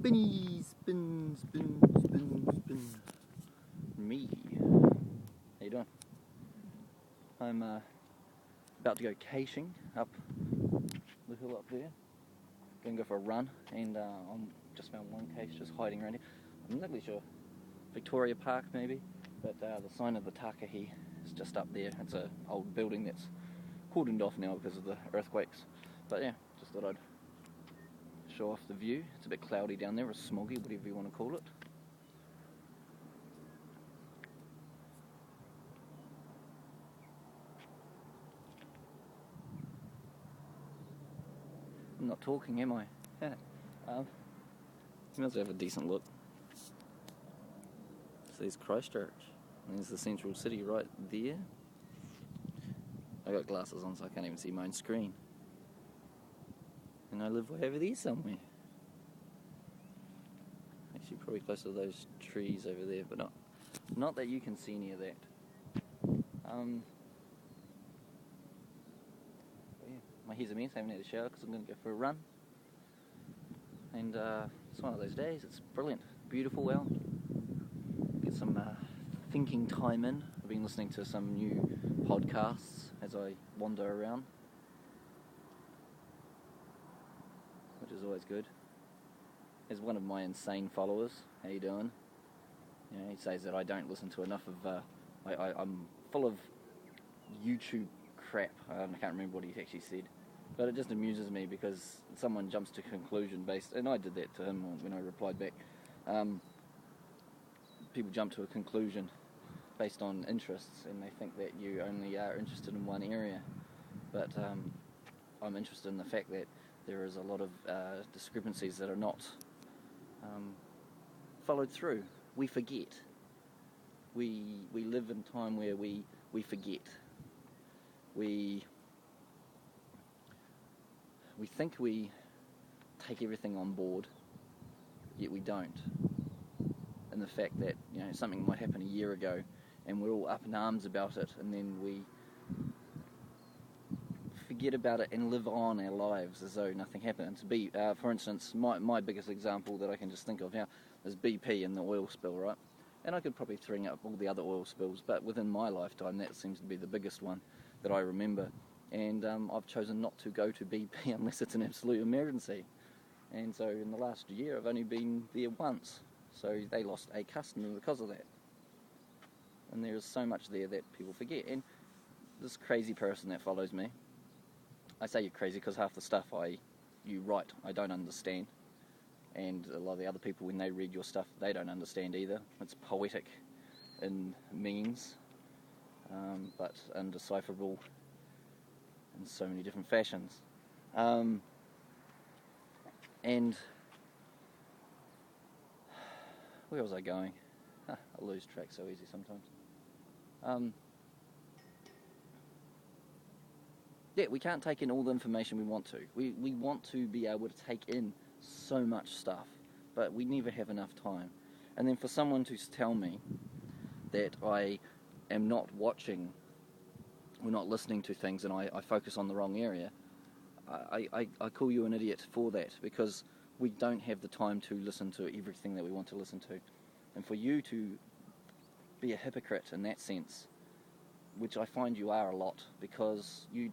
Spinny, spin, spin, spin, spin. Me. How you doing? I'm about to go cacheing up the hill up there. Gonna go for a run, and I'm just found one cache just hiding around here. I'm not really sure. Victoria Park maybe, but the sign of the Takahi is just up there. It's an old building that's cordoned off now because of the earthquakes. But yeah, just thought I'd show off the view. It's a bit cloudy down there, or smoggy, whatever you want to call it. I'm not talking, am I? You must have a decent look. So there's Christchurch, and there's the central city right there. I got glasses on so I can't even see my own screen. And I live way over there somewhere. Actually probably close to those trees over there, but not that you can see any of that. Yeah, my hair's a mess, I haven't had a shower because I'm going to go for a run. And it's one of those days, it's brilliant, beautiful out. Get some thinking time in. I've been listening to some new podcasts as I wander around, which is always good. There's one of my insane followers. How you doing? You know, he says that I don't listen to enough of. I'm full of YouTube crap. I can't remember what he actually said, but it just amuses me because someone jumps to conclusion based, and I did that to him when I replied back. People jump to a conclusion based on interests, and they think that you only are interested in one area. But I'm interested in the fact that there is a lot of discrepancies that are not followed through. We forget. We live in a time where we forget. We think we take everything on board, yet we don't. And the fact that, you know, something might happen a year ago and we're all up in arms about it, and then we forget about it and live on our lives as though nothing happened. For instance, my biggest example that I can just think of now is BP and the oil spill, right? And I could probably bring up all the other oil spills, but within my lifetime that seems to be the biggest one that I remember. And I've chosen not to go to BP unless it's an absolute emergency. And so in the last year I've only been there once. So they lost a customer because of that. And there's so much there that people forget. And this crazy person that follows me, I say you're crazy because half the stuff you write I don't understand. And a lot of the other people, when they read your stuff, they don't understand either. It's poetic in means, but undecipherable in so many different fashions. And where was I going? I lose track so easy sometimes. Yeah, we can't take in all the information we want to. We want to be able to take in so much stuff, but we never have enough time. And then for someone to tell me that I am not watching or not listening to things and I focus on the wrong area, I call you an idiot for that, because we don't have the time to listen to everything that we want to listen to. And for you to be a hypocrite in that sense, which I find you are a lot, because you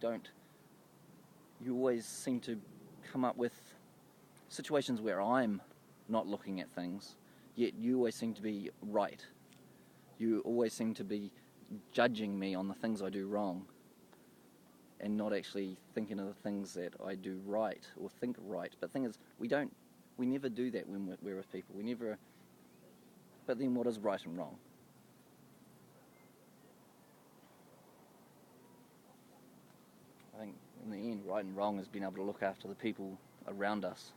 always seem to come up with situations where I'm not looking at things, yet you always seem to be right. You always seem to be judging me on the things I do wrong, and not actually thinking of the things that I do right or think right. But the thing is, we never do that when we're with people. We never. But then what is right and wrong? I think in the end, right and wrong is being able to look after the people around us.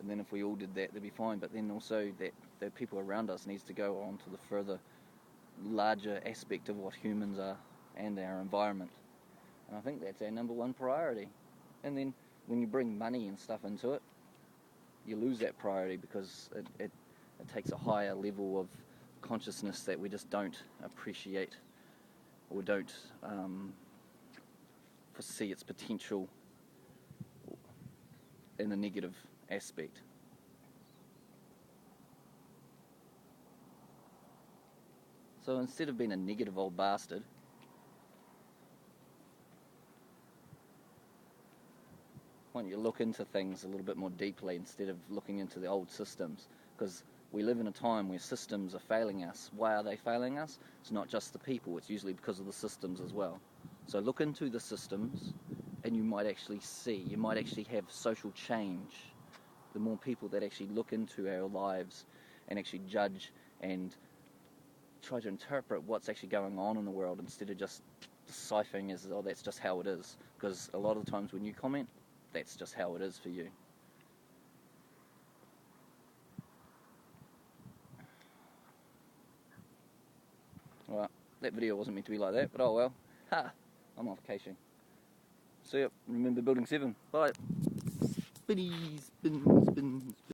And then if we all did that, they'd be fine. But then also that the people around us needs to go on to the further, larger aspect of what humans are and our environment. And I think that's our number one priority. And then when you bring money and stuff into it, you lose that priority, because it takes a higher level of consciousness that we just don't appreciate or don't foresee its potential in a negative aspect. So instead of being a negative old bastard, why don't you look into things a little bit more deeply instead of looking into the old systems? Because we live in a time where systems are failing us. Why are they failing us? It's not just the people, it's usually because of the systems as well. So look into the systems and you might actually have social change. The more people that actually look into our lives and actually judge and try to interpret what's actually going on in the world instead of just deciphering as, oh, that's just how it is. Because a lot of the times when you comment, that's just how it is for you. Well, that video wasn't meant to be like that, but oh well. Ha! I'm off caching. See ya. Remember Building 7. Bye. Spinny, spin, spin.